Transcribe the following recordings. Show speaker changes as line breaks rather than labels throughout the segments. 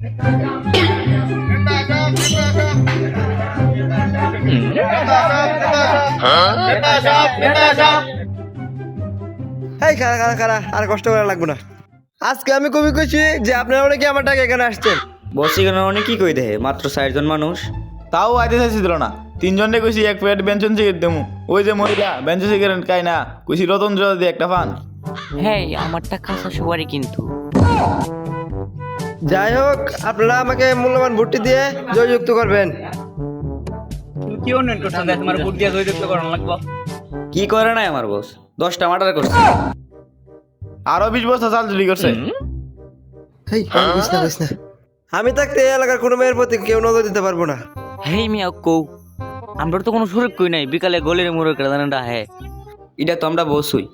এই খারা খারা খারা, আর কষ্ট করা লাগবে না। আজকে আমি খুবই খুশি যে আপনারা অনেকে আমার টাকা এখানে আসছেন।
বসে কেন অনেক কি কই দেহে, মাত্র 60 জন মানুষ।
তাও আইতে চাইছিল না, তিনজনে কইছি এক প্লেট বেঞ্চন সিগারেট দেবো। ওই যে মহিলা বেঞ্চন সিগারেট খাই না, কইছি রতন জল দিয়ে একটা পান।
হ্যাঁ আমারটা কাঁচা সুপারি কিন্তু।
যাই হোক, আপনারা আমাকে মূল্যবান ভোটটি দিয়ে জয়যুক্ত করবেন।
কি অন্য তোমার ভোট দিয়ে জয়যুক্ত করানো লাগবে? কি করে নাই আমার বস, 10টা মার্ডার করছে,
আরো 20 বছর চাল চুরি করছে।
হেই, কইস না কইস না। আমি থাকতে এই এলাকার কোনো মেয়ের প্রতি কেউ নজর দিতে পারবো না।
হেই মিয়া কৌ, আমরা তো কোনো সুযোগ কই নাই, বিকালে গলির মুড়ে কেদানাটা হ্যাঁ।
এটা তো আমরা বসুই।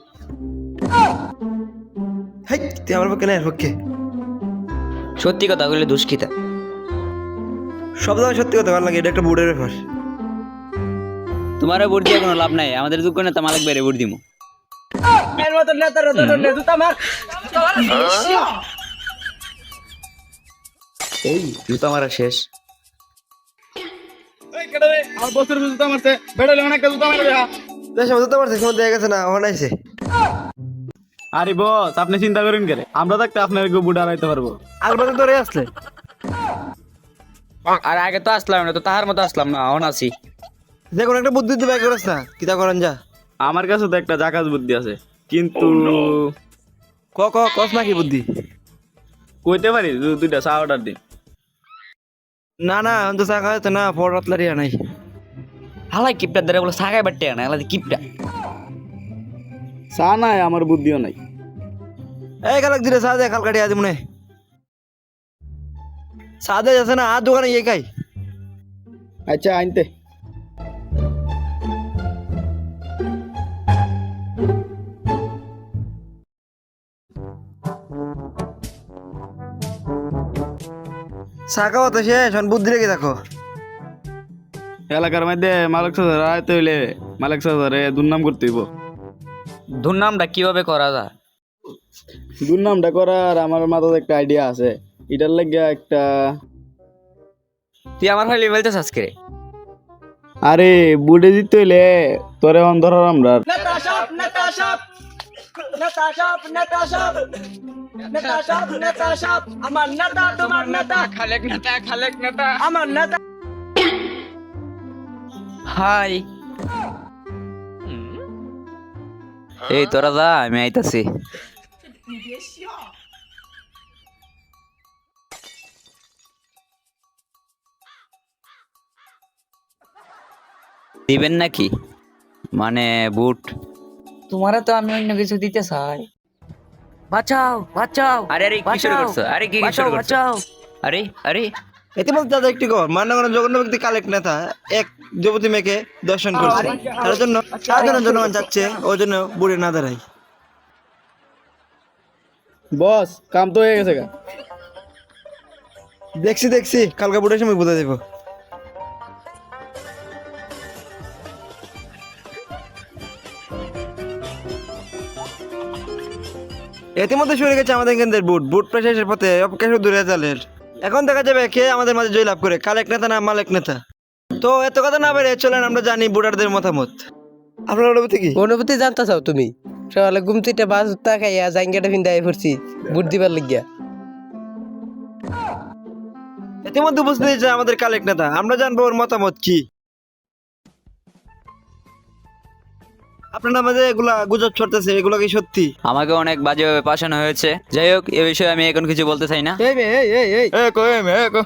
হেই, তুই আমার পক্ষে না, এর পক্ষে।
সত্যি কথা বললে দুষ্কৃতা।
সব সময় সত্যি কথা ভালো লাগে, এটা একটা বুড়ের ব্যাপার।
তোমার ভোট দিয়ে কোনো লাভ নাই, আমাদের যোগ্য নেতা মালিক বাইরে ভোট দিমু। এই জুতা মারা শেষ।
আমার বছর জুতা মারছে, বেড়ালে অনেক জুতা মারবে।
দেশে মতো তো আমার দেখে দেখা গেছে না, অনাইছে।
আরে বস, আপনি চিন্তা করেন কেন? আমরা থাকতে আপনার কেউ বুড়া হারাইতে পারবো।
আর বছর ধরে আসলে
আর আগে তো আসলাম না, তো তাহার মতো আসলাম না, এখন আছি।
যে কোনো একটা বুদ্ধি দিতে করিস না, কিতা করেন যা।
আমার কাছে তো একটা জাকাজ বুদ্ধি আছে, কিন্তু
কস না কি বুদ্ধি?
কইতে পারি দুইটা চা অর্ডার দিন।
না না, আমি তো চা খাওয়াতে না, ফর রাতলারিয়া নাই।
হালাই কিপটা ধরে বলে সাগাই বাট্টে না, হালাই কিপটা।
চা নাই, আমার বুদ্ধিও নাই।
এই কালক দিলে চা দে, কাল কাটি আজ মনে চা দে যাচ্ছে না, আর দোকানে গিয়ে খাই।
আচ্ছা আনতে।
চা খাওয়া তো শেষ, এখন বুদ্ধি রেখে দেখো।
এলাকার মধ্যে মালিক সাজার আয়তে হইলে মালিক সাজারে দুর্নাম করতে হইব।
দুর্নামটা কিভাবে করা যায়?
দুর্নামটা করার আমার মাথায় একটা আইডিয়া আছে। এটার লাগিয়া একটা,
তুই আমার ভাই লেভেলতে আজকে।
আরে বুড়ে দিতে হইলে তোরে অন্ধর আমরা।
হাই, এই তোরা যা, আমি আইতাছি। দিবেন নাকি? মানে বুট?
তোমারে তো আমি অন্য কিছু দিতে চাই। বাঁচাও বাঁচাও।
আরে আরে কি শুরু করছো? আরে কি শুরু করছো?
বাঁচাও।
আরে আরে
এতে বলতে দাদা একটি কর, মান্য কোনো জঘন্য ব্যক্তি কালেক্ট নেতা এক যুবতী মেয়েকে দর্শন করছে, তার জন্য সাধারণ জনগণ যাচ্ছে, ওই জন্য বুড়ে না দাঁড়াই।
বস, কাম তো হয়ে গেছে গা।
দেখছি দেখছি, কালকে বুড়ের সময় বুঝে দেবো। ইতিমধ্যে শুরু গেছে আমাদের কেন্দ্রের বুট বুট প্রশেষের পথে অপেক্ষা শুধু রেজাল্টের। এখন দেখা যাবে কে আমাদের মাঝে জয়লাভ করে, কালেক নেতা না মালেক নেতা। তো এত কথা না বেড়ে চলেন আমরা জানি বুটারদের মতামত। আপনার অনুভূতি কি?
অনুভূতি জানতে চাও তুমি? সকালে ঘুমতিটা বাস খাইয়া জাঙ্গাটা ভিন্দাই পড়ছি বুট দিবার লাগিয়া।
ইতিমধ্যে উপস্থিত হয়েছে আমাদের কালেক নেতা, আমরা জানবো ওর মতামত কি। আপনার মাঝে এগুলা গুজব ছড়তেছে, এগুলো কি সত্যি?
আমাকে অনেক বাজেভাবে পাঠানো হয়েছে। যাই হোক, এ বিষয়ে আমি এখন কিছু বলতে চাই না।
এই মে, এই এই এই
এ কই মে কো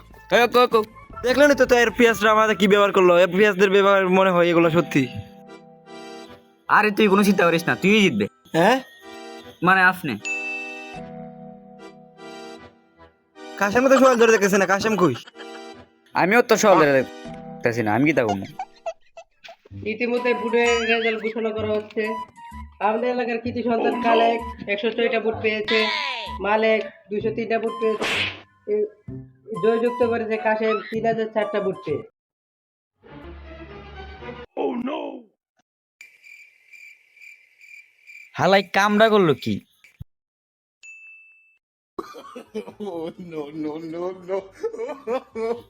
দেখলেন তো এর পিয়াসরা আমাদের কি ব্যবহার করলো, এর পিয়াসদের ব্যবহার মনে হয় এগুলো সত্যি।
আরে তুই কোনো চিন্তা করিস না, তুই জিতবে।
হ্যাঁ,
মানে আপনি
কাশেম তো সবাই ধরে দেখতেছে না, কাশেম কই?
আমিও তো সব দেখতেছি না, আমি কি তা করবো?
ইতিমধ্যে বুটের রেজাল্ট ঘোষণা করা হচ্ছে। আমাদের এলাকার কৃতি সন্তান কালেক 106টা বুট পেয়েছে, মালেক 203টা বুট পেয়েছে, জয়যুক্ত করেছে কাশেম 3004টা বুট পেয়ে।
হালাই কামড়া করলো কি?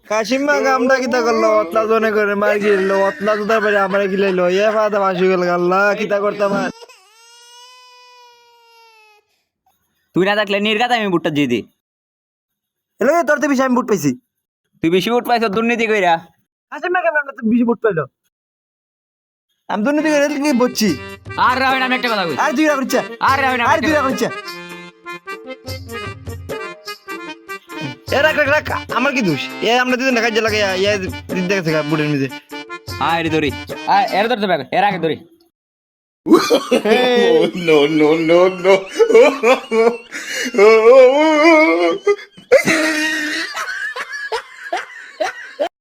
কাশিমা কামটা কিতা করলো অতলা জনে করে মার গিললো অতলা তো তারপরে আমার গিলাইলো এ ফাদা বাসি গেল আল্লাহ কিতা করতাম আর
তুই না থাকলে নির্গাত আমি বুটটা দিয়ে দিই।
এলো তোর তো বেশি আমি বুট পাইছি
তুই বেশি বুট পাইছ দুর্নীতি কইরা।
কাশিমা কেমন বেশি বুট পাইলো আমি দুর্নীতি করে কি বলছি
আর রাখবেন আমি একটা কথা কই।
আর দুই রাখছে
আর রাখবেন
আর দুই রাখছে এ রাখ রাখ রাখ আমার কি দোষ এ আমরা দুজন কাজে লাগে ইয়া দিন দেখে থাকা বুটের মধ্যে
হ্যাঁ এর ধরি এর ধরতে পারবে এর আগে ধরি।
no.